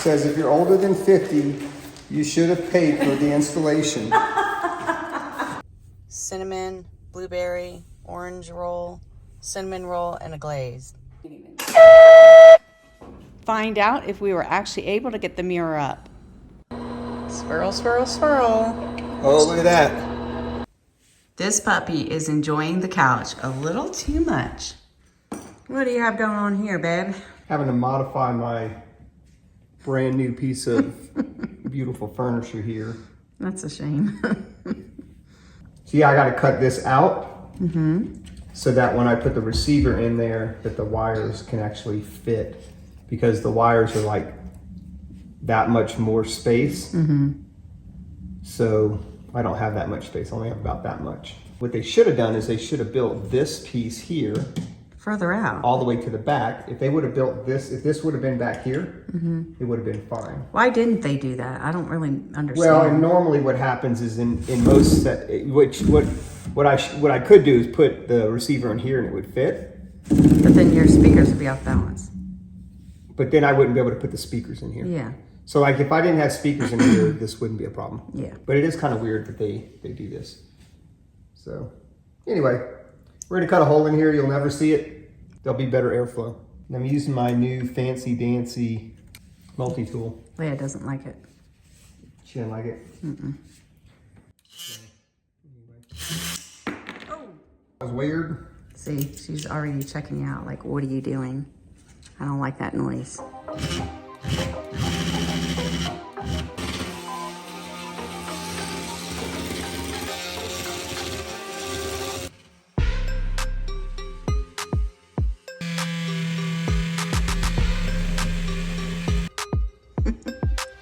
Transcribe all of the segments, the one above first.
says if you're older than 50, you should have paid for the installation. Cinnamon, blueberry, orange roll, cinnamon roll, and a glaze. Find out if we were actually able to get the mirror up. Swirl, swirl, swirl. Oh, look at that. This puppy is enjoying the couch a little too much. What do you have going on here, babe? Having to modify my brand new piece of beautiful furniture here. That's a shame. So yeah, I got to cut this out so that when I put the receiver in there, that the wires can actually fit, because the wires are like that much more space. So I don't have that much space. I only have about that much. What they should have done is they should have built this piece here Further out. all the way to the back. If they would have built this, if this would have been back here, it would have been fine. Why didn't they do that? I don't really understand. Well, and normally what happens is in most what I could do is put the receiver in here and it would fit. But then your speakers would be off balance. But then I wouldn't be able to put the speakers in here. Yeah. So like if I didn't have speakers in here, this wouldn't be a problem. Yeah. But it is kind of weird that they do this. So anyway, we're gonna cut a hole in here. You'll never see it. There'll be better airflow. And I'm using my new fancy dancy multi-tool. Leia doesn't like it. She didn't like it. So, anyway. Oh, that was weird. See, she's already checking out, like, what are you doing? I don't like that noise.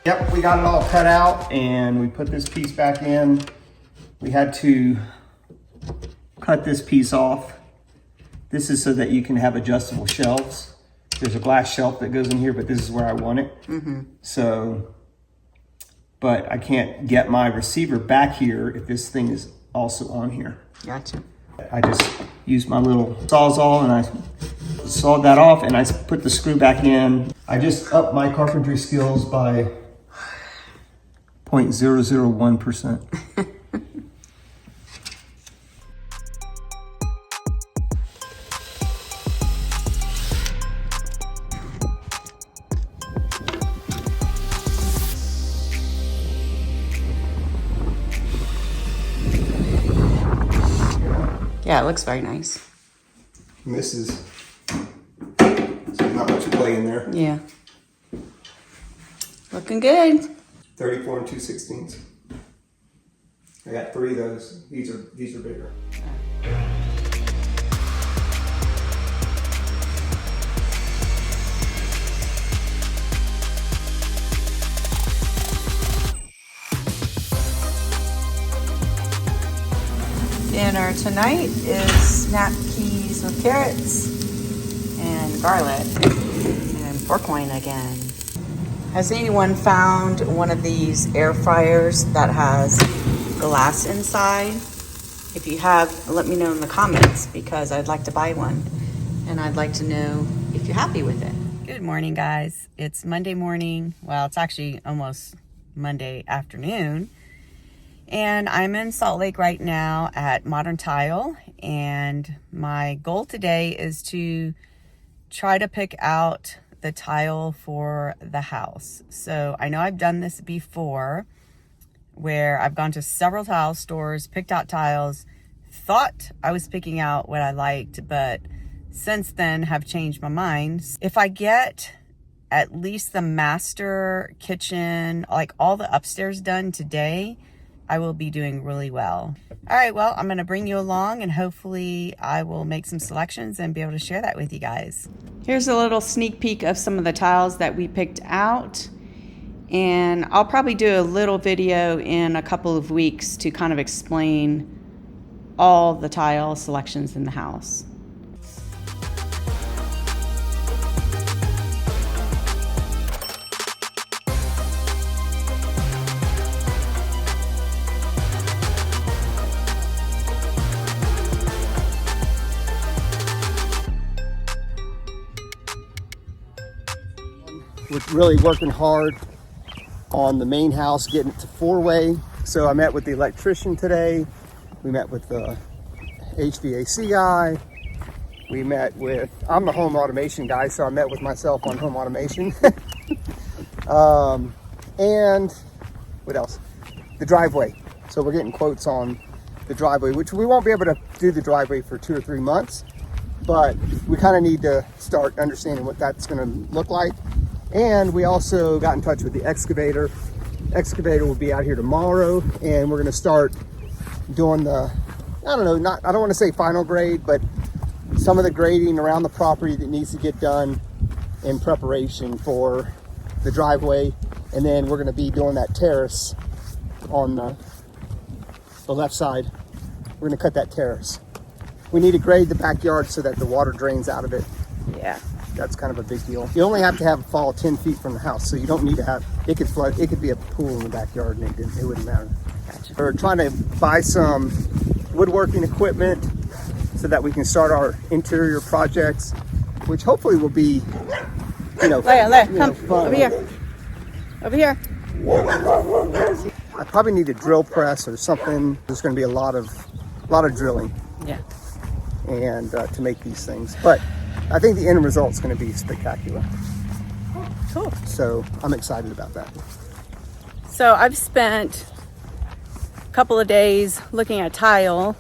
Yep, we got it all cut out and we put this piece back in. We had to cut this piece off. This is so that you can have adjustable shelves. There's a glass shelf that goes in here, but this is where I want it. So, but I can't get my receiver back here if this thing is also on here. Gotcha. I just used my little Sawzall and I sawed that off and I put the screw back in. I just upped my carpentry skills by 0.001%. Yeah, it looks very nice. And this is not much play in there. Yeah. Looking good. 34 and 2/16. I got 3 of those. These are bigger. Dinner tonight is snap peas with carrots and garlic and pork loin again. Has anyone found one of these air fryers that has glass inside? If you have, let me know in the comments because I'd like to buy one and I'd like to know if you're happy with it. Good morning, guys. It's Monday morning. Well, it's actually almost Monday afternoon. And I'm in Salt Lake right now at Modern Tile. And my goal today is to try to pick out the tile for the house. So I know I've done this before where I've gone to several tile stores, picked out tiles, thought I was picking out what I liked, but since then have changed my mind. If I get at least the master kitchen, like all the upstairs done today, I will be doing really well. All right, well, I'm gonna bring you along and hopefully I will make some selections and be able to share that with you guys. Here's a little sneak peek of some of the tiles that we picked out. And I'll probably do a little video in a couple of weeks to kind of explain all the tile selections in the house. really working hard on the main house, getting it to 4-way. So I met with the electrician today. We met with the HVAC guy. We met with, I'm the home automation guy, so I met with myself on home automation. And what else? The driveway. So we're getting quotes on the driveway, which we won't be able to do the driveway for 2 or 3 months, but we kind of need to start understanding what that's going to look like. And we also got in touch with the excavator. Excavator will be out here tomorrow, and we're going to start doing the, I don't want to say final grade, but some of the grading around the property that needs to get done in preparation for the driveway. And then we're going to be doing that terrace on the left side. We're going to cut that terrace. We need to grade the backyard so that the water drains out of it. Yeah. That's kind of a big deal. You only have to have a fall 10 feet from the house, so you don't need to have, it could flood, it could be a pool in the backyard and it wouldn't matter. Gotcha. We're trying to buy some woodworking equipment so that we can start our interior projects, which hopefully will be, Come fun. over here. Over here. I probably need a drill press or something. There's going to be a lot of drilling. Yeah. And to make these things, but I think the end result is going to be spectacular. Cool. So I'm excited about that. So I've spent a couple of days looking at tile,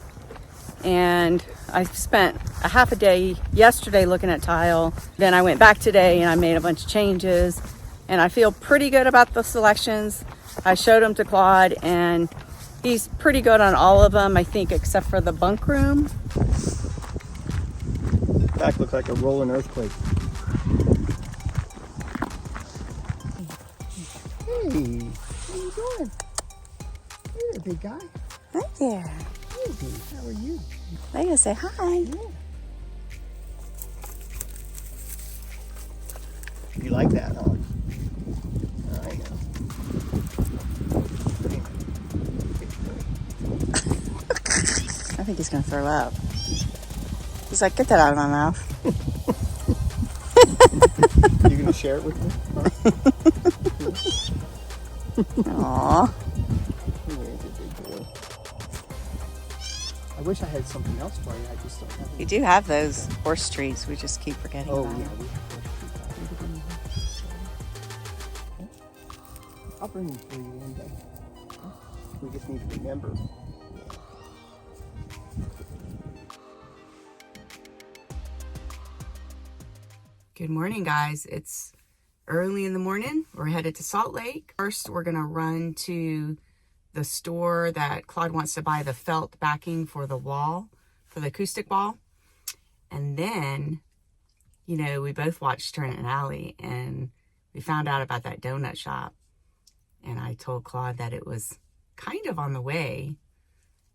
and I spent a half a day yesterday looking at tile. Then I went back today and I made a bunch of changes, and I feel pretty good about the selections. I showed them to Claude, and he's pretty good on all of them, I think, except for the bunk room. Back looked like a rolling earthquake. Hey, how you doing? Hey there, big guy. Hi there. Hey, how are you? I gotta say hi. You like that, huh? I know. I think he's gonna throw up. He's like, get that out of my mouth. You gonna share it with me? Aww. I wish I had something else for you. I just don't have it. You do have those horse trees. We just keep forgetting Oh, about yeah. them. We have I'll bring them for you one day. We just need to remember. Good morning, guys. It's early in the morning. We're headed to Salt Lake. First, we're going to run to the store that Claude wants to buy the felt backing for the wall, for the acoustic wall. And then, we both watched Trent Allie, and we found out about that donut shop. And I told Claude that it was kind of on the way.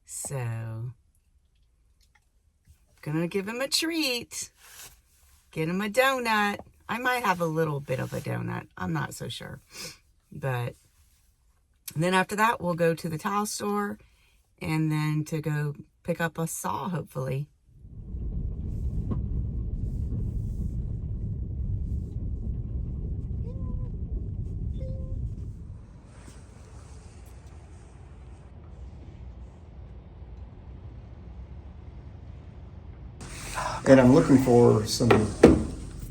So, gonna give him a treat. Get him a donut. I might have a little bit of a donut. I'm not so sure. But then after that, we'll go to the tile store and then to go pick up a saw, hopefully. And I'm looking for some of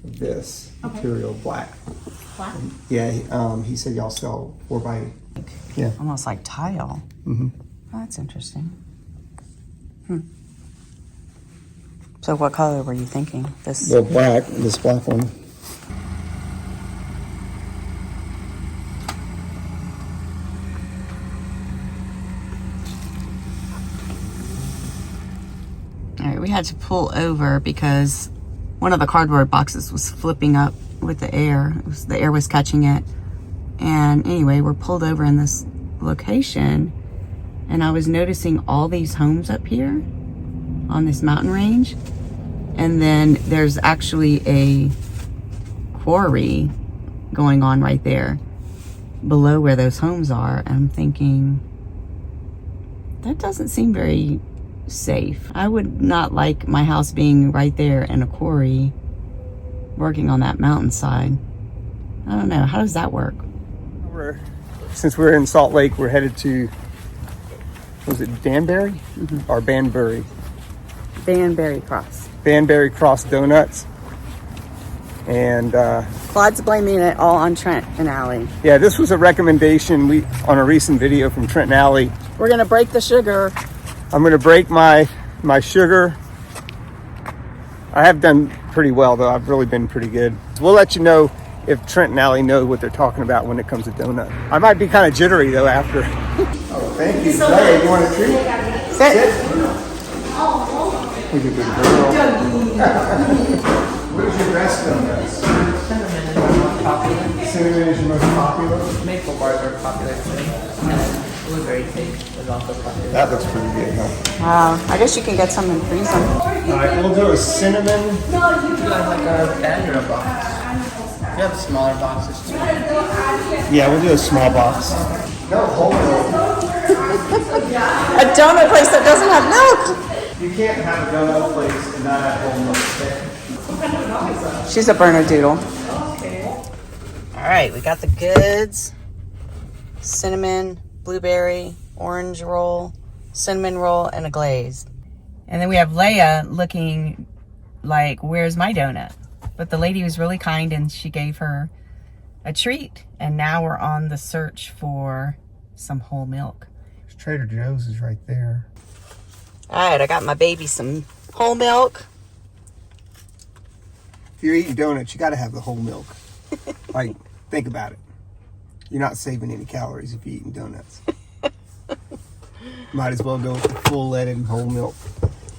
this material, black. Black? Yeah, he said y'all sell 4x. Yeah. Almost like tile. Mm-hmm. Oh, that's interesting. So what color were you thinking? This? The black, this black one. All right, we had to pull over because one of the cardboard boxes was flipping up with the air. The air was catching it. And anyway, we're pulled over in this location, and I was noticing all these homes up here on this mountain range. And then there's actually a quarry going on right there below where those homes are. And I'm thinking, that doesn't seem very safe. I would not like my house being right there in a quarry working on that mountainside. I don't know. How does that work? Since we're in Salt Lake, we're headed to, was it Danbury? Or Banbury? Banbury Cross. Banbury Cross Donuts. And Claude's blaming it all on Trent and Allie. yeah, this was a recommendation on a recent video from Trent Allie. We're gonna break the sugar. I'm gonna break my sugar. I have done pretty well though. I've really been pretty good. We'll let you know if Trent and Allie know what they're talking about when it comes to donut. I might be kind of jittery though after. Oh, thank you. Hey, you want a treat? Sit. Who's a good girl? What is your best donut? Cinnamon is the most popular. Cinnamon is your most popular? Maple bars are popular too. And blueberry cake is also popular. That looks pretty good, huh? Wow. I guess you can get some and freeze them. All right, we'll do a cinnamon. You guys like a bag or a box? You have smaller boxes too. Yeah, we'll do a small box. No, whole milk. A donut place that doesn't have milk. You can't have a donut place and not have whole milk. Okay? She's a Bernedoodle. All right, we got the goods. Cinnamon, blueberry, orange roll, cinnamon roll, and a glaze. And then we have Leia looking like, where's my donut? But the lady was really kind and she gave her a treat. And now we're on the search for some whole milk. Trader Joe's is right there. All right, I got my baby some whole milk. If you're eating donuts, you got to have the whole milk. Like, think about it. You're not saving any calories if you're eating donuts. Might as well go with the full leaded whole milk.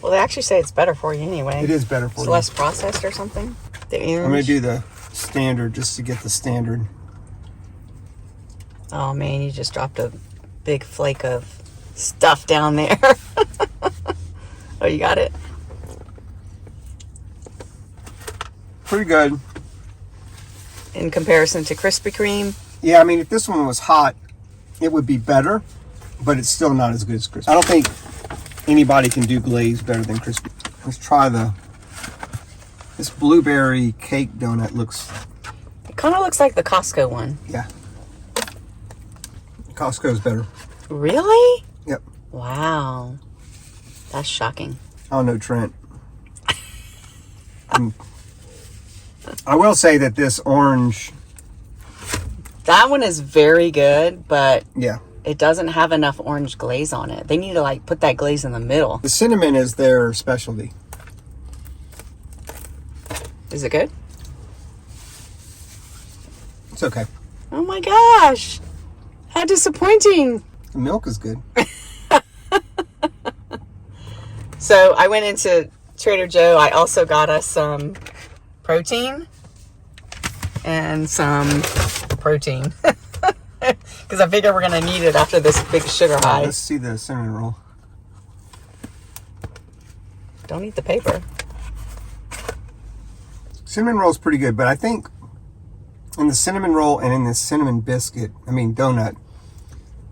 Well, they actually say it's better for you anyway. It is better for It's you. less processed or something. The I'm going to do the standard just to get the standard. Oh man, you just dropped a big flake of stuff down there. Oh, you got it? Pretty good. In comparison to Krispy Kreme? Yeah, I mean, if this one was hot, it would be better, but it's still not as good as Krispy. I don't think anybody can do glaze better than Krispy. Let's try this blueberry cake donut. It kind of looks like the Costco one. Yeah. Costco's better. Really? Yep. Wow. That's shocking. I don't know, Trent. I will say that this orange, That one is very good, but yeah, it doesn't have enough orange glaze on it. They need to like put that glaze in the middle. the cinnamon is their specialty. Is it good? It's okay. Oh my gosh. How disappointing. The milk is good. So I went into Trader Joe. I also got us some protein and some protein because I figure we're going to need it after this big sugar high. Let's see the cinnamon roll. Don't eat the paper. Cinnamon roll is pretty good, but I think in the cinnamon roll and in the cinnamon biscuit, donut,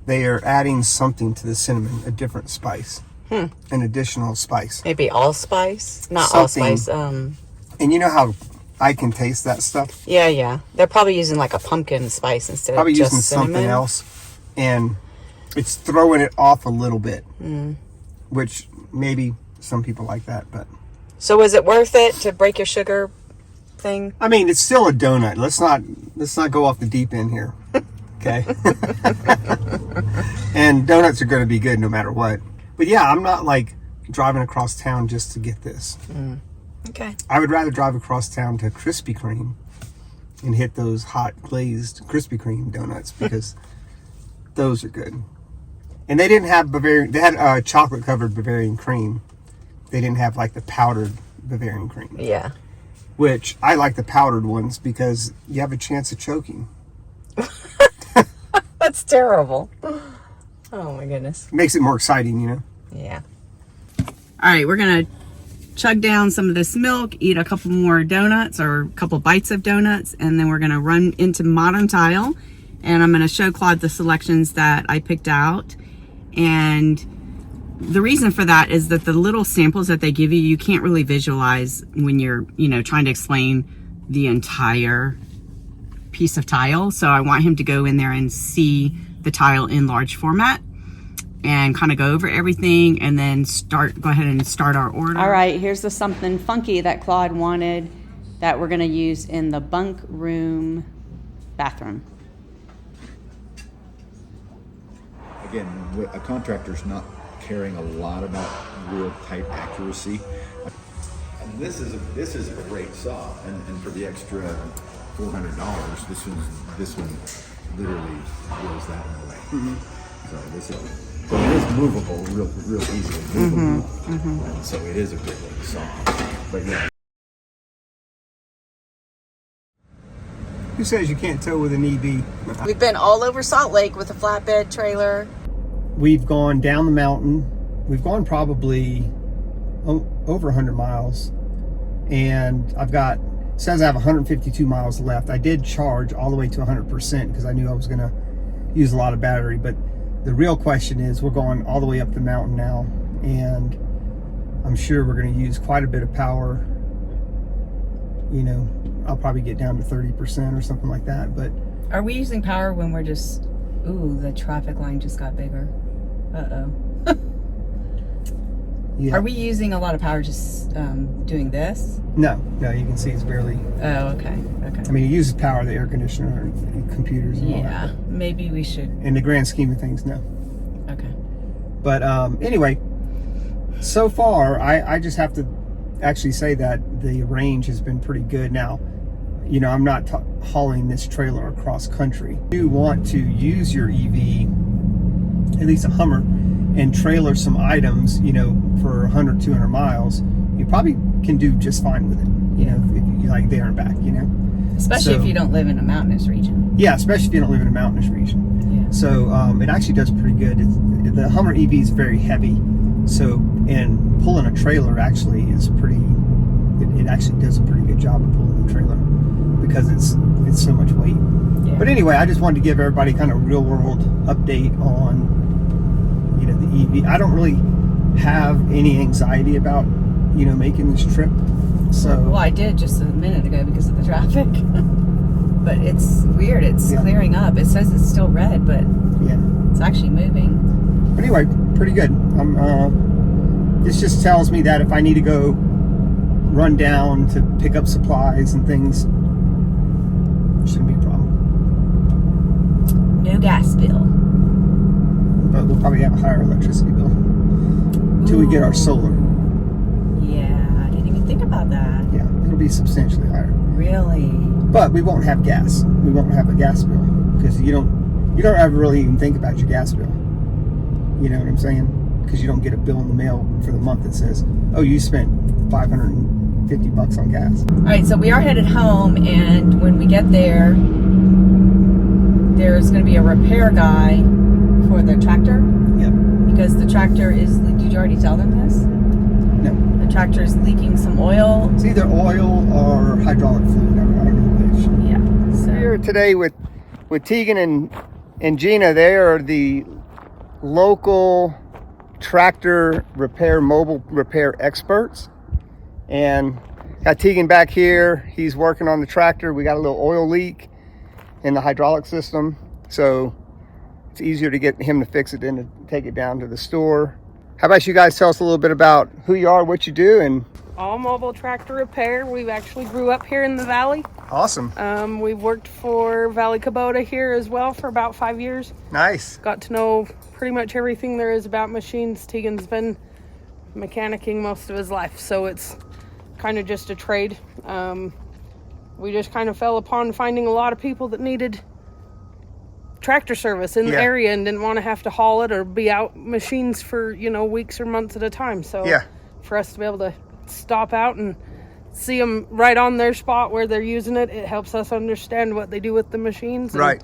they are adding something to the cinnamon, a different spice, an additional spice. Maybe allspice? Not Something. allspice. And you know how I can taste that stuff? Yeah. They're probably using like a pumpkin spice instead Probably of just using cinnamon. something else, and it's throwing it off a little bit, which maybe some people like that, but So was it worth it to break your sugar thing? I mean, it's still a donut. Let's not go off the deep end here, okay? And donuts are going to be good no matter what. But yeah, I'm not like driving across town just to get this. Okay. I would rather drive across town to Krispy Kreme and hit those hot glazed Krispy Kreme donuts because those are good. And they didn't have Bavarian. They had chocolate covered Bavarian cream. They didn't have like the powdered Bavarian cream. Yeah. Which I like the powdered ones because you have a chance of choking. That's terrible. Oh my goodness. It makes it more exciting, you know? Yeah. All right, we're going to chug down some of this milk, eat a couple more donuts or a couple bites of donuts, and then we're going to run into Modern Tile, and I'm going to show Claude the selections that I picked out. And the reason for that is that the little samples that they give you, you can't really visualize when you're, trying to explain the entire piece of tile. So I want him to go in there and see the tile in large format and kind of go over everything and then go ahead and start our order. All right, here's the something funky that Claude wanted that we're gonna use in the bunk room bathroom. Again, a contractor's not caring a lot about real tight accuracy. And this is a great saw, and for the extra $400, this one literally blows that one away. Mm-hmm. So it is movable, real easily movable. And so it is a good saw. But yeah. Who says you can't tow with an EV? We've been all over Salt Lake with a flatbed trailer. We've gone down the mountain. We've gone probably over 100 miles. And it says I have 152 miles left. I did charge all the way to 100% because I knew I was going to use a lot of battery. But the real question is, we're going all the way up the mountain now. And I'm sure we're going to use quite a bit of power. You know, I'll probably get down to 30% or something like that. But are we using power when we're just, ooh, the traffic line just got bigger. Uh-oh. yeah. Are we using a lot of power just doing this? No, you can see it's barely. Oh, okay. I mean, it uses power, the air conditioner and computers and all that. Yeah, maybe we should. In the grand scheme of things, no. Okay. But anyway, so far, I just have to actually say that the range has been pretty good. Now, you know, I'm not hauling this trailer across country. If you want to use your EV, at least a Hummer, and trailer some items, you know, for 100, 200 miles, you probably can do just fine with it, you know, if you like there and back, you know. Especially if you don't live in a mountainous region. Yeah, especially if you don't live in a mountainous region. Yeah. So it actually does pretty good. The Hummer EV is very heavy, so and pulling a trailer actually is pretty. It actually does a pretty good job of pulling the trailer because it's so much weight. Yeah. But anyway, I just wanted to give everybody kind of real world update on, you know, the EV. I don't really have any anxiety about, you know, making this trip. So well, I did just a minute ago because of the traffic. But it's weird. It's clearing up. It says it's still red, but it's actually moving. But anyway, pretty good. This just tells me that if I need to go run down to pick up supplies and things, it shouldn't be a problem. No gas bill. But we'll probably have a higher electricity bill until we get our solar. Yeah, I didn't even think about that. Yeah, it'll be substantially higher. Really? But we won't have gas. We won't have a gas bill because you don't ever really even think about your gas bill. You know what I'm saying? Because you don't get a bill in the mail for the month that says, oh, you spent $550 on gas. All right, so we are headed home, and when we get there, there's going to be a repair guy for the tractor. Yep. Because the tractor is, did you already tell them this? No. The tractor is leaking some oil. It's either oil or hydraulic fluid. I don't know which. Yeah. So We're here today with Tegan and Gina. They are the local tractor repair, mobile repair experts. And got Tegan back here. He's working on the tractor. We got a little oil leak in the hydraulic system. So it's easier to get him to fix it than to take it down to the store. How about you guys tell us a little bit about who you are, what you do, and... All mobile tractor repair. We've actually grew up here in the valley. Awesome. We've worked for Valley Kubota here as well for about 5 years. Nice. Got to know pretty much everything there is about machines. Tegan's been mechanicking most of his life, so it's kind of just a trade. We just kind of fell upon finding a lot of people that needed tractor service in the area and didn't want to have to haul it or be out machines for, you know, weeks or months at a time. So for us to be able to stop out and see them right on their spot where they're using it, it helps us understand what they do with the machines. Right.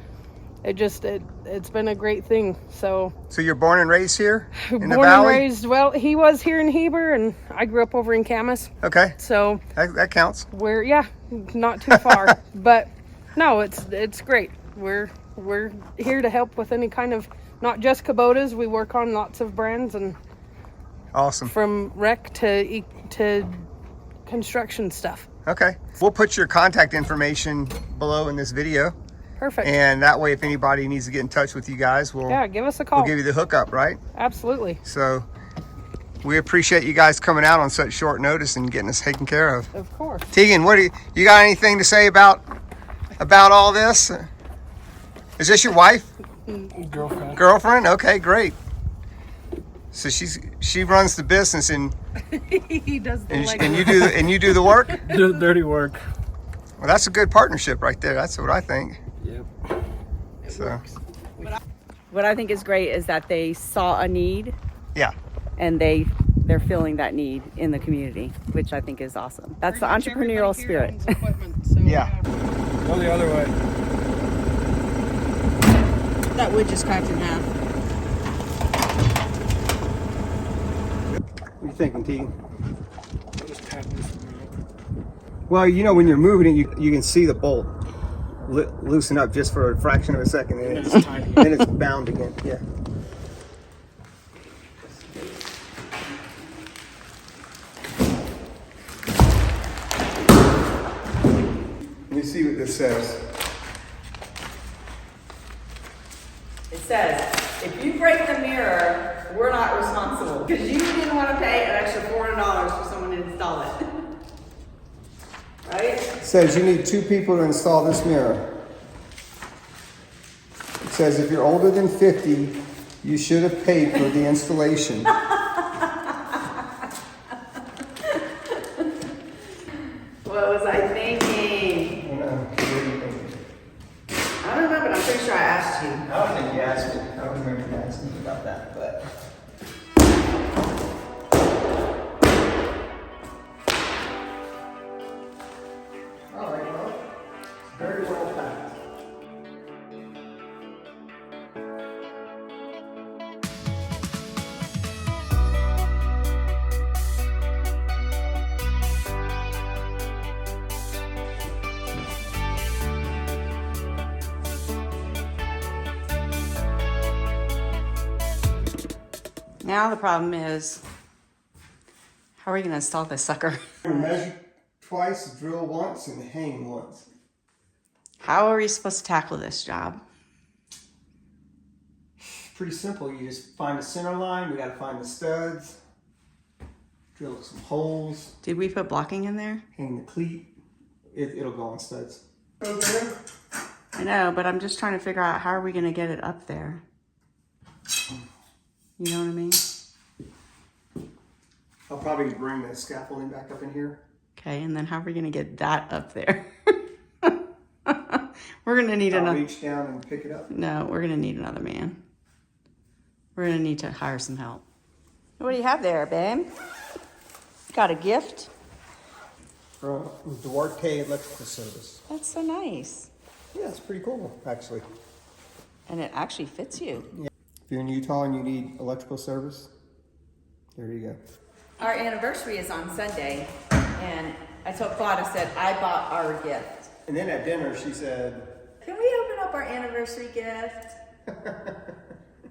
It's been a great thing. So you're born and raised here in the valley? Born and raised, well, he was here in Heber and I grew up over in Camas. Okay. So that counts. We're not too far. But no, it's great. We're here to help with any kind of, not just Kubotas. We work on lots of brands and awesome. From rec to construction stuff. Okay. We'll put your contact information below in this video. Perfect. And that way, if anybody needs to get in touch with you guys, Yeah, give us a call. we'll give you the hookup, right? Absolutely. So we appreciate you guys coming out on such short notice and getting us taken care of. Of course. Tegan, what do you got anything to say about all this? Is this your wife? Girlfriend. Girlfriend? Okay, great. So she runs the business and He does the you do the work? Do the dirty work. Well, that's a good partnership right there. That's what I think. Yep. So What I think is great is that they saw a need yeah. and they're filling that need in the community, which I think is awesome. That's the entrepreneurial spirit. Yeah. Go the other way. That wood just cracked in half. What are you thinking, Tegan? I'll just tap this one out. Well, you know, when you're moving it, you can see the bolt loosen up just for a fraction of a second, and It's tiny. then it's bound again. Yeah. Let me see what this says. It says, if you break the mirror, we're not responsible because you didn't want to pay an extra $400 for someone to install it. Right? It says you need 2 people to install this mirror. It says if you're older than 50, you should have paid for the installation. What was I thinking? I don't know, but I'm pretty sure I asked you. I don't think you asked me. I don't remember you asking me about that, but. All right, well, very well packed. Now the problem is, how are we going to install this sucker? Measure twice, drill once, and hang once. How are we supposed to tackle this job? Pretty simple. You just find the center line. We got to find the studs. Drill some holes. Did we put blocking in there? Hang the cleat. It'll go on studs. I know, but I'm just trying to figure out how are we going to get it up there? You know what I mean? I'll probably bring the scaffolding back up in here. Okay, and then how are we going to get that up there? We're going to need I'll another... reach down and pick it up. No, we're going to need another man. We're going to need to hire some help. What do you have there, babe? Got a gift? From Duarte Electrical Service. That's so nice. Yeah, it's pretty cool, actually. And it actually fits you. If you're in Utah and you need electrical service, there you go. Our anniversary is on Sunday, and I told Claude, I said, I bought our gift. And then at dinner, she said, Can we open up our anniversary gift?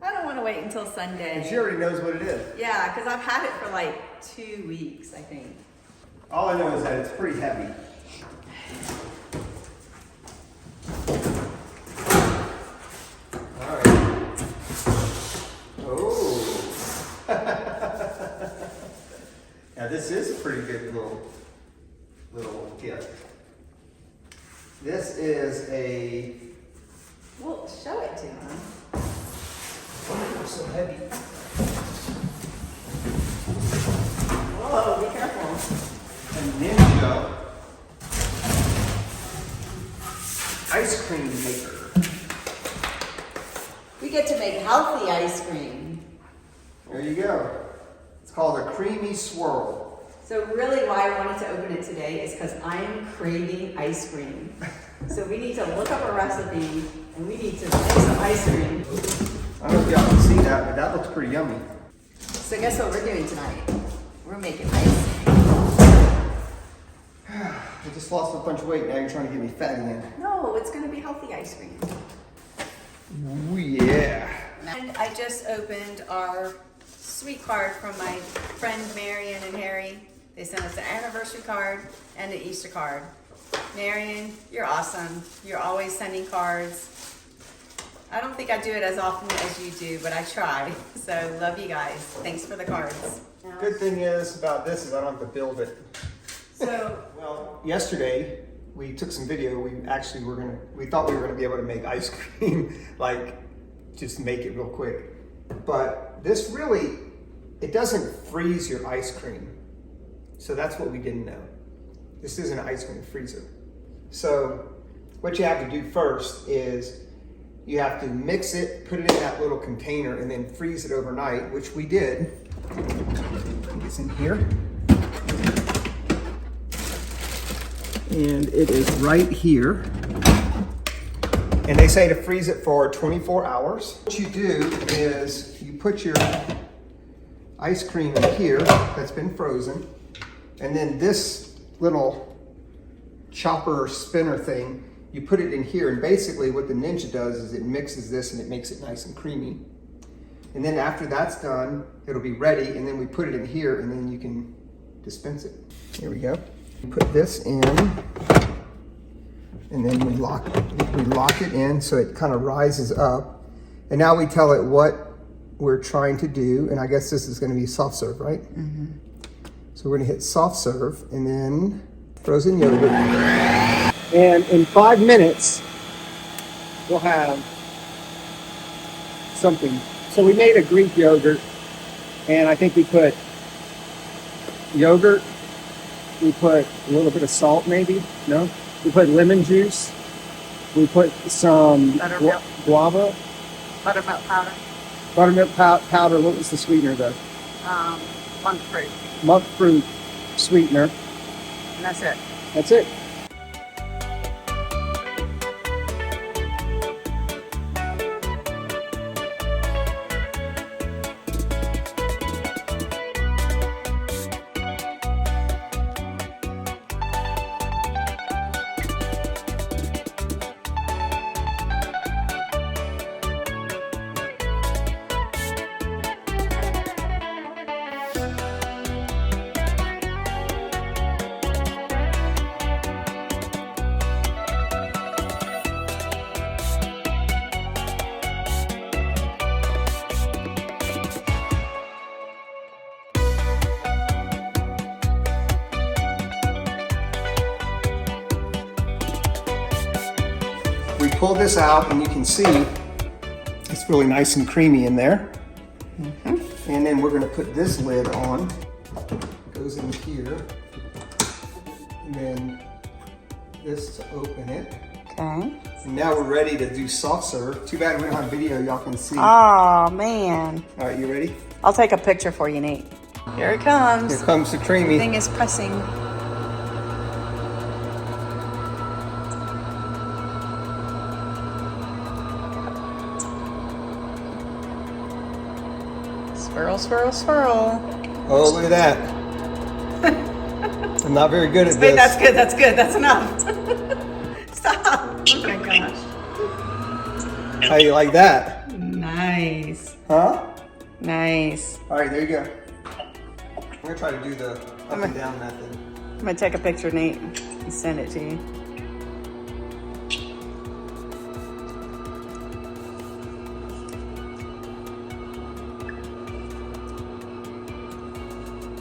I don't want to wait until and Sunday. she already knows what it is. Yeah, because I've had it for like 2 weeks, I think. All I know is that it's pretty heavy. All right. Oh. Now this is a pretty good little gift. This is a. Well, show it to him. Oh, it's so heavy. Whoa, be careful. A Ninja ice cream maker. We get to make healthy ice cream. There you go. It's called a creamy swirl. So really why I wanted to open it today is because I am craving ice cream. So we need to look up a recipe and we need to make some ice cream. I don't know if y'all can see that, but that looks pretty yummy. So guess what we're doing tonight? We're making ice cream. I just lost a bunch of weight. Now you're trying to get me fat again. No, it's going to be healthy ice cream. Ooh, yeah. And I just opened our sweet card from my friend Marion and Harry. They sent us an anniversary card and an Easter card. Marion, you're awesome. You're always sending cards. I don't think I do it as often as you do, but I try. So love you guys. Thanks for the cards. Good thing is about this is I don't have to build it. So, Well, yesterday we took some video. We thought we were gonna be able to make ice cream, like just make it real quick. But this really, it doesn't freeze your ice cream. So that's what we didn't know. This isn't an ice cream freezer. So what you have to do first is you have to mix it, put it in that little container, and then freeze it overnight, which we did. It's in here. And it is right here. And they say to freeze it for 24 hours. What you do is you put your ice cream in here that's been frozen, and then this little chopper or spinner thing, you put it in here, and basically what the Ninja does is it mixes this and it makes it nice and creamy. And then after that's done, it'll be ready, and then we put it in here, and then you can dispense it. Here we go. Put this in, and then we lock it in so it kind of rises up. And now we tell it what we're trying to do, and I guess this is going to be soft serve, right? Mm-hmm. So we're going to hit soft serve, and then frozen yogurt. And in 5 minutes, we'll have something. So we made a Greek yogurt, and I think we put yogurt, we put a little bit of salt maybe, no? We put lemon juice, we put some guava. buttermilk powder, Buttermilk powder, what was the sweetener though? monk fruit, Monk fruit sweetener. and that's it. That's it. We pull this out, and you can see it's really nice and creamy in there. Mm-hmm. And then we're going to put this lid on. It goes in here. And then this to open it. Okay. And now we're ready to do soft serve. Too bad we don't have video y'all can see. Oh man. All right, you ready? I'll take a picture for you, Nate. Here it comes. Here comes the creamy. Thing is pressing. Swirl, swirl, swirl. Oh, look at that. I'm not very good at Wait, this. that's good, that's good, that's enough. Stop. Oh my gosh. How you like that? Nice. Huh? Nice. All right, there you go. I'm going to try to do the up and down method. I'm gonna take a picture, Nate, and send it to you.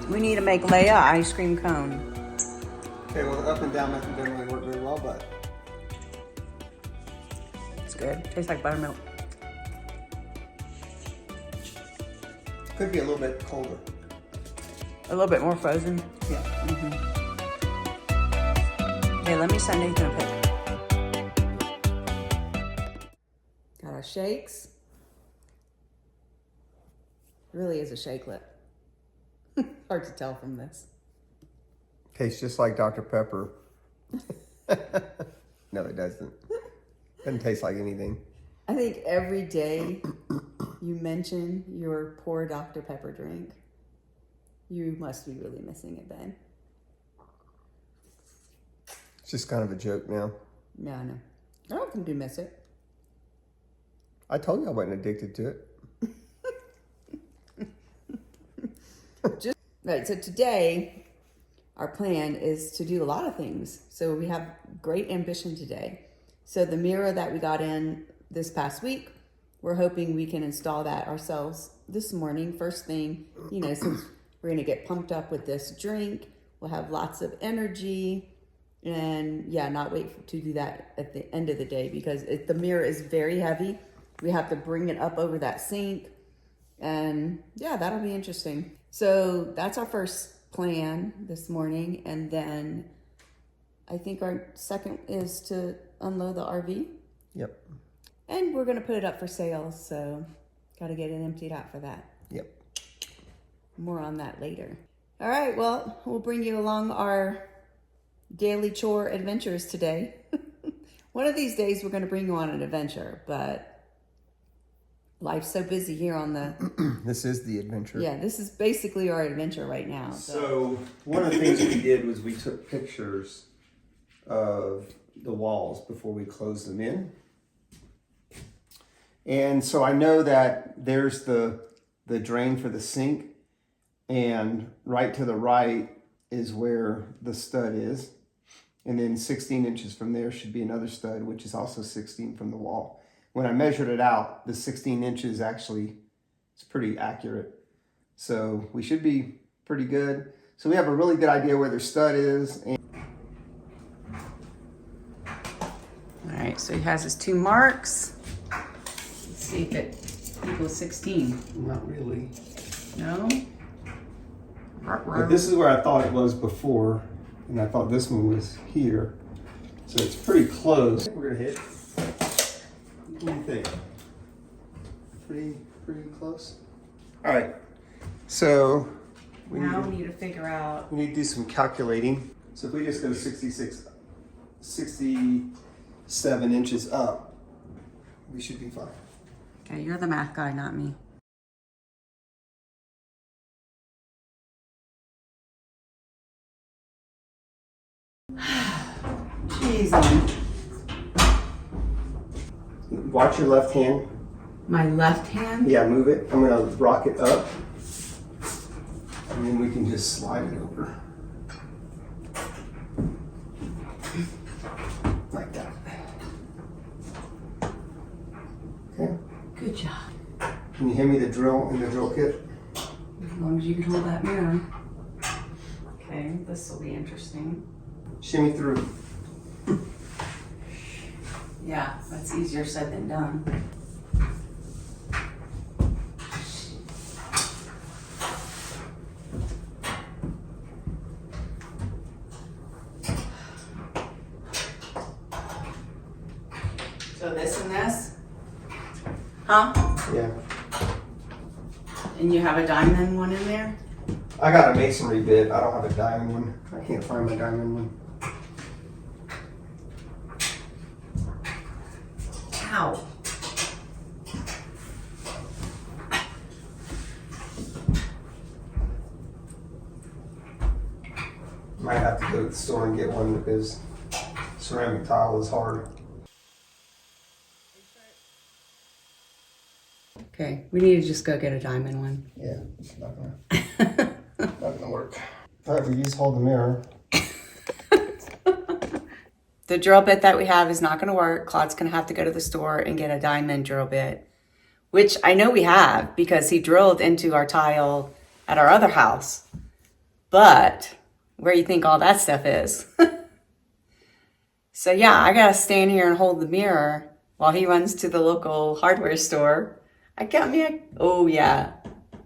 We need to make Leia ice cream cone. Okay, well, the up and down method doesn't really work very well, but It's good. Tastes like buttermilk. could be a little bit colder. A little bit more frozen. Yeah. Okay, let me send Nathan a pic. Got our shakes. Really is a shakelet. Hard to tell from this. Tastes just like Dr. Pepper. No, it doesn't. Doesn't taste like anything. I think every day you mention your poor Dr. Pepper drink, you must be really missing it, Ben. It's just kind of a joke now. Yeah, I know. I don't think you miss it. I told you I wasn't addicted to it. Right, so today our plan is to do a lot of things. So we have great ambition today. So the mirror that we got in this past week, we're hoping we can install that ourselves this morning, first thing, you know, since we're gonna get pumped up with this drink, we'll have lots of energy, and yeah, not wait to do that at the end of the day, because the mirror is very heavy. We have to bring it up over that sink, and yeah, that'll be interesting. So that's our first plan this morning, and then I think our second is to unload the RV. Yep. And we're gonna put it up for sale, so gotta get it emptied out for that. Yep. More on that later. All right, well, we'll bring you along our daily chore adventures today. One of these days we're gonna bring you on an adventure, but life's so busy here on the... This is the adventure. Yeah, this is basically our adventure right now. So one of the things we did was we took pictures of the walls before we closed them in. And so I know that there's the drain for the sink, and right to the right is where the stud is. And then 16 inches from there should be another stud, which is also 16 from the wall. When I measured it out, the 16 inches actually is pretty accurate. So we should be pretty good. So we have a really good idea where the stud is. And All right, so he has his 2 marks. Let's see if it equals 16. not really. No? But this is where I thought it was before, and I thought this one was here. So it's pretty close. I think we're gonna hit. What do you think? Pretty close? All right, so we Now we need to figure out... need to do some calculating. So if we just go 67 inches up, we should be fine. Okay, you're the math guy, not me. Jeez. Watch your left hand. My left hand? Yeah, move it. I'm gonna rock it up, and then we can just slide it over. Like that. Okay. Good job. Can you hand me the drill and the drill kit? As long as you can hold that mirror. Okay, this will be interesting. Shimmy through. Yeah, that's easier said than done. So this and this? Huh? Yeah. And you have a diamond one in there? I got a masonry bit. I don't have a diamond one. I can't find my diamond one. Ow. Might have to go to the store and get one because ceramic tile is hard. Okay, we need to just go get a diamond one. Yeah, it's not gonna work. All right, we just hold the mirror. The drill bit that we have is not going to work. Claude's going to have to go to the store and get a diamond drill bit, which I know we have because he drilled into our tile at our other house. But where do you think all that stuff is? So yeah, I got to stand here and hold the mirror while he runs to the local hardware store. Oh yeah,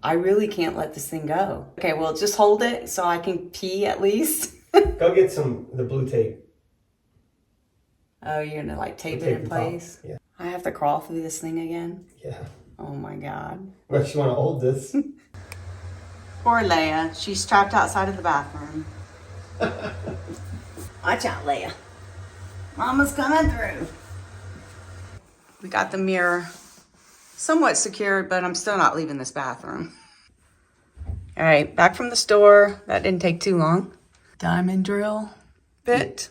I really can't let this thing go. Okay, well just hold it so I can pee at least. Go get the blue tape. Oh, you're gonna like tape it in place? Yeah. I have to crawl through this thing again? Yeah. Oh my God. Unless you want to hold this. Poor Leia. She's trapped outside of the bathroom. Watch out, Leia. Mama's coming through. We got the mirror somewhat secured, but I'm still not leaving this bathroom. All right, back from the store. That didn't take too long. Diamond drill bit.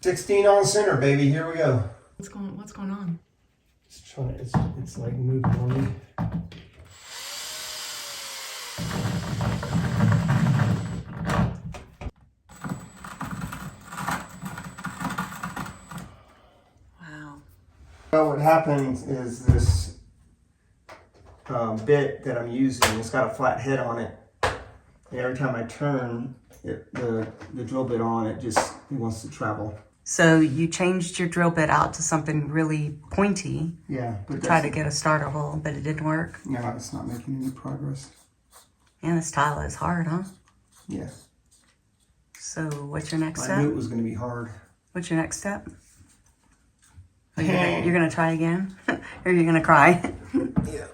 16 on center, baby. Here we go. What's going on? It's like moving on me. happens is this bit that I'm using, it's got a flat head on it. And every time I turn the drill bit on, it wants to travel. So you changed your drill bit out to something really pointy. Yeah. But Try to get a starter hole, but it didn't work. No, it's not making any progress. Man, this tile is hard, huh? Yeah. So what's your next I step? knew it was going to be hard. What's your next step? Oh, you're gonna try again? Or you're gonna cry? Yeah.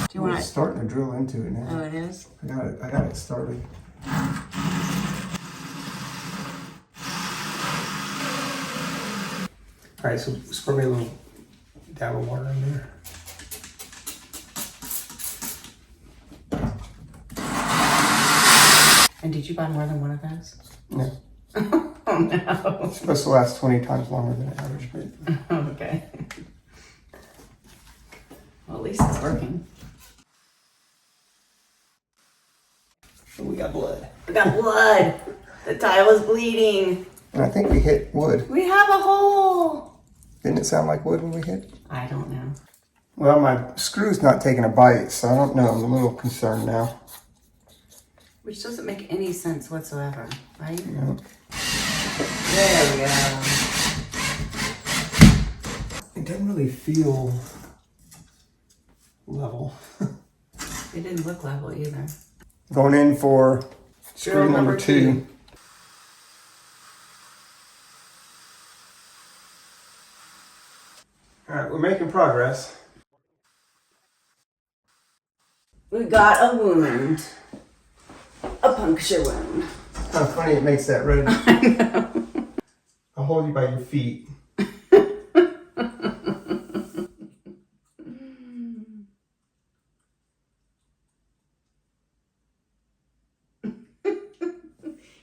Do you want It's starting to drill into it now. Oh, it is? I got it started. All right, so squirt me a little dab of water in there. And did you buy more than one of those? No. Oh no. It's supposed to last 20 times longer than average, but Okay. Well, at least it's working. we got blood. We got blood. The tile is bleeding. And I think we hit wood. We have a hole. Didn't it sound like wood when we hit? I don't know. Well, my screw's not taking a bite, so I don't know. I'm a little concerned now. Which doesn't make any sense whatsoever, right? Yeah. There we go. It doesn't really feel level. It didn't look level either. Going in for screw number 2. All right, we're making progress. We got a wound. A puncture wound. Kind of funny it makes that red. I know. I'll hold you by your feet.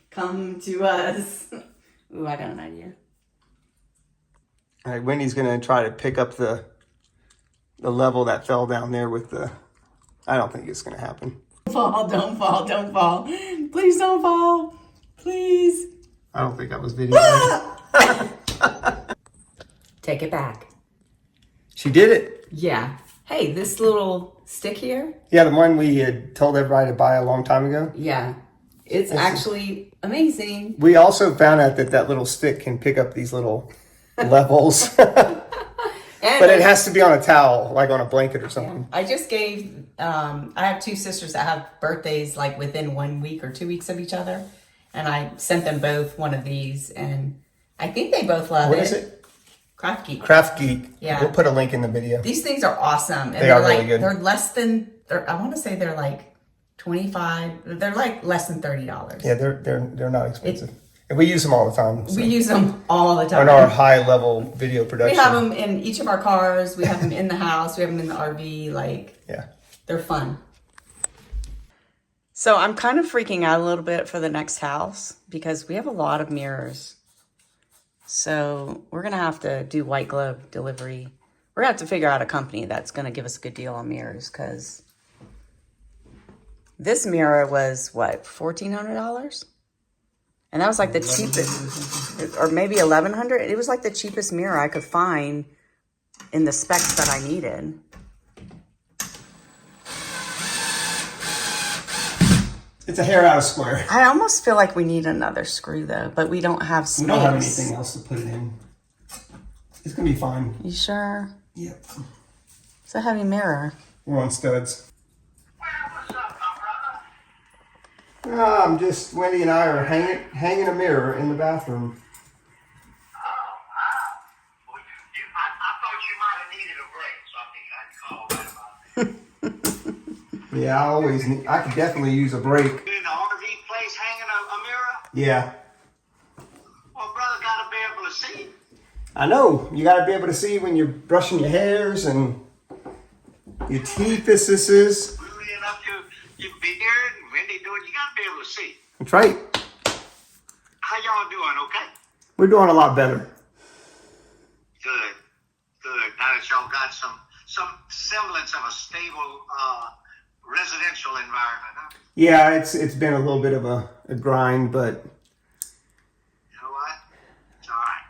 Come to us. Ooh, I got an idea. All right, Wendy's gonna try to pick up the level that fell down there with the. I don't think it's gonna happen. Fall, don't fall, don't fall. Please don't fall. Please. I don't think that was video. Take it back. She did it. Yeah. Hey, this little stick here. Yeah, the one we had told everybody to buy a long time ago. Yeah. It's actually amazing. We also found out that little stick can pick up these little levels. But it has to be on a towel, like on a blanket or something. I just gave, I have 2 sisters that have birthdays like within 1 week or 2 weeks of each other. And I sent them both one of these and I think they both love it. What is it? Kraft Geek. Kraft Geek. Yeah. We'll put a link in the video. These things are awesome. And They are like, really good. They're less than, I want to say they're like 25, they're like less than $30. Yeah, they're not expensive. And we use them all the time. So. We use them all the time. On our high level video production. We have them in each of our cars. We have them in the house. We have them in the RV. Like, yeah, they're fun. So I'm kind of freaking out a little bit for the next house because we have a lot of mirrors. So we're going to have to do white glove delivery. We're going to have to figure out a company that's going to give us a good deal on mirrors because this mirror was, what, $1,400? And that was like the cheapest, or maybe $1,100. It was like the cheapest mirror I could find in the specs that I needed. it's a hair out of square. I almost feel like we need another screw though, but we don't have space. We don't have anything else to put it in. It's gonna be fine. You sure? Yep. It's a heavy mirror. We're on studs. I'm just, Wendy and I are hanging a mirror in the bathroom. Yeah, I could definitely use a break. In the RV place hanging a mirror? Yeah. Well, brother gotta be able to see. I know. You gotta be able to see when you're brushing your hairs and your teeth, this is. Leading up to your beard and when they do it, you gotta be able to see. That's right. How y'all doing, okay? We're doing a lot better. Good. Good. Now that y'all got some semblance of a stable residential environment, huh? Yeah, it's been a little bit of a grind, but You know what? It's all right.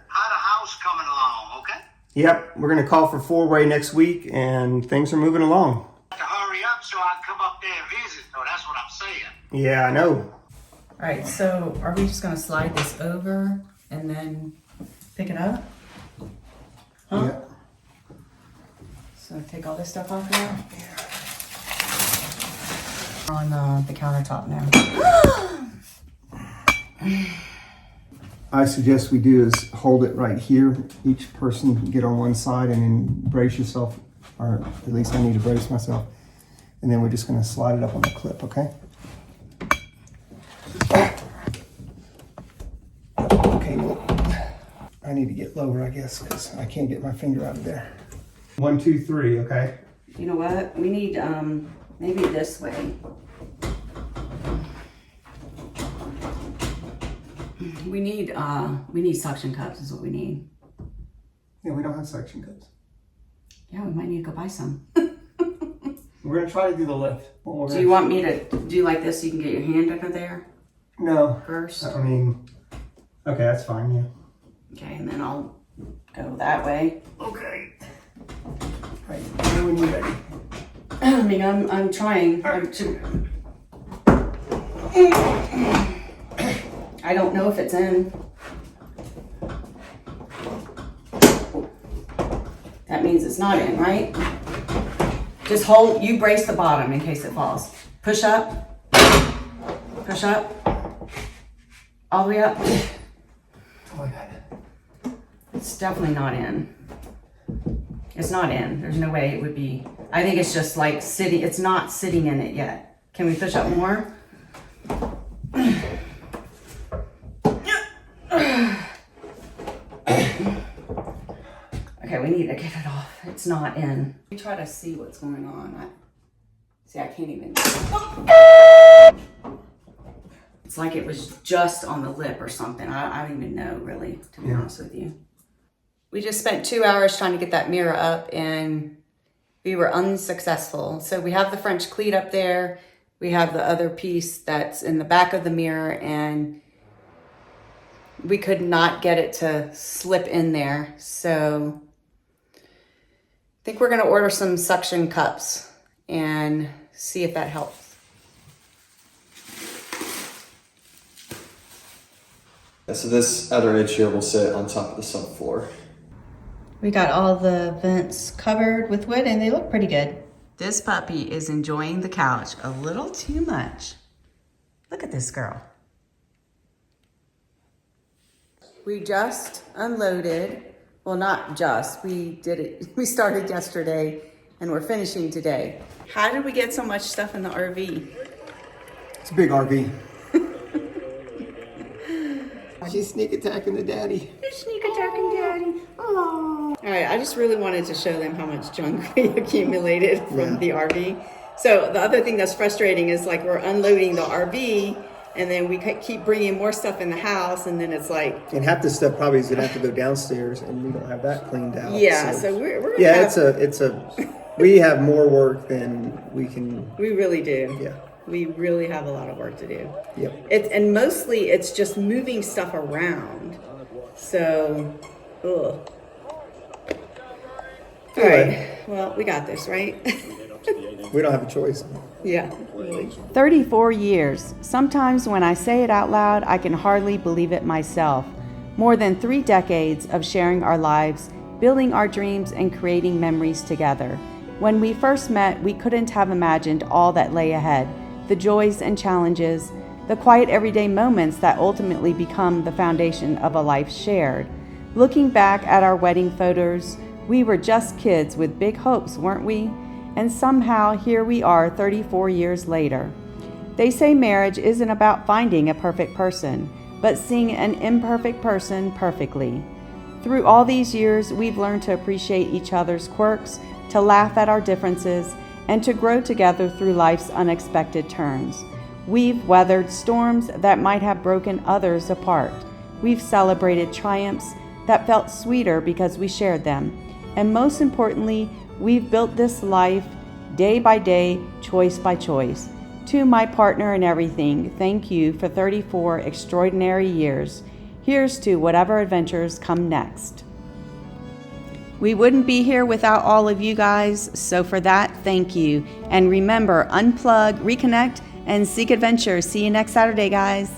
How the house coming along, okay? yep, we're gonna call for 4-way next week, and things are moving along. To hurry up so I can come up there and visit, though. That's what I'm saying. Yeah, I know. All right, so are we just gonna slide this over and then pick it up? Huh? Yeah. So take all this stuff off now? On the countertop now. I suggest we do is hold it right here. Each person get on one side and then brace yourself, or at least I need to brace myself. And then we're just gonna slide it up on the clip, okay? Okay, well, I need to get lower, I guess, because I can't get my finger out of there. 1, 2, 3, okay? You know what? We need maybe this way. We need suction cups is what we need. Yeah, we don't have suction cups. Yeah, we might need to go buy some. We're gonna try to do the lift. Do you want me to do like this so you can get your hand under there No. first? I mean, okay, that's fine, yeah. Okay, and then I'll go that way. Okay. Right, when you're ready. I mean, I'm trying. I don't know if it's in. That means it's not in, right? Just hold, you brace the bottom in case it falls. Push up. Push up. All the way up. Oh my God. It's definitely not in. It's not in. There's no way it would be. I think it's just like sitting, it's not sitting in it yet. Can we push up more? Okay, we need to get it off. It's not in. Let me try to see what's going on. See, I can't even. It's like it was just on the lip or something. I don't even know, really, to be honest with you. We just spent 2 hours trying to get that mirror up and we were unsuccessful. So we have the French cleat up there. We have the other piece that's in the back of the mirror and we could not get it to slip in there. So I think we're gonna order some suction cups and see if that helps. So this other edge here will sit on top of the subfloor. We got all the vents covered with wood and they look pretty good. This puppy is enjoying the couch a little too much. Look at this girl. We just unloaded, well, not just, we did it. We started yesterday and we're finishing today. How did we get so much stuff in the RV? It's a big RV. She's sneak attacking the daddy. You're sneak attacking daddy. Oh. All right, I just really wanted to show them how much junk we accumulated from the RV. So the other thing that's frustrating is like we're unloading the RV and then we keep bringing more stuff in the house and then it's like. And half this stuff probably is gonna have to go downstairs, and we don't have that cleaned out. Yeah, so we're gonna yeah, have, we have more work than we can. We really do. Yeah. We really have a lot of work to do. Yep. And mostly it's just moving stuff around. So, ugh. All right. Well, we got this, right? We don't have a choice. Yeah. Really. 34 years. Sometimes when I say it out loud, I can hardly believe it myself. More than 3 decades of sharing our lives, building our dreams, and creating memories together. When we first met, we couldn't have imagined all that lay ahead. The joys and challenges, the quiet everyday moments that ultimately become the foundation of a life shared. Looking back at our wedding photos, we were just kids with big hopes, weren't we? And somehow here we are 34 years later. They say marriage isn't about finding a perfect person, but seeing an imperfect person perfectly. Through all these years, we've learned to appreciate each other's quirks, to laugh at our differences, and to grow together through life's unexpected turns. We've weathered storms that might have broken others apart. We've celebrated triumphs that felt sweeter because we shared them. And most importantly, we've built this life day by day, choice by choice. To my partner in everything, thank you for 34 extraordinary years. Here's to whatever adventures come next. We wouldn't be here without all of you guys, so for that, thank you. And remember, unplug, reconnect, and seek adventure. See you next Saturday, guys.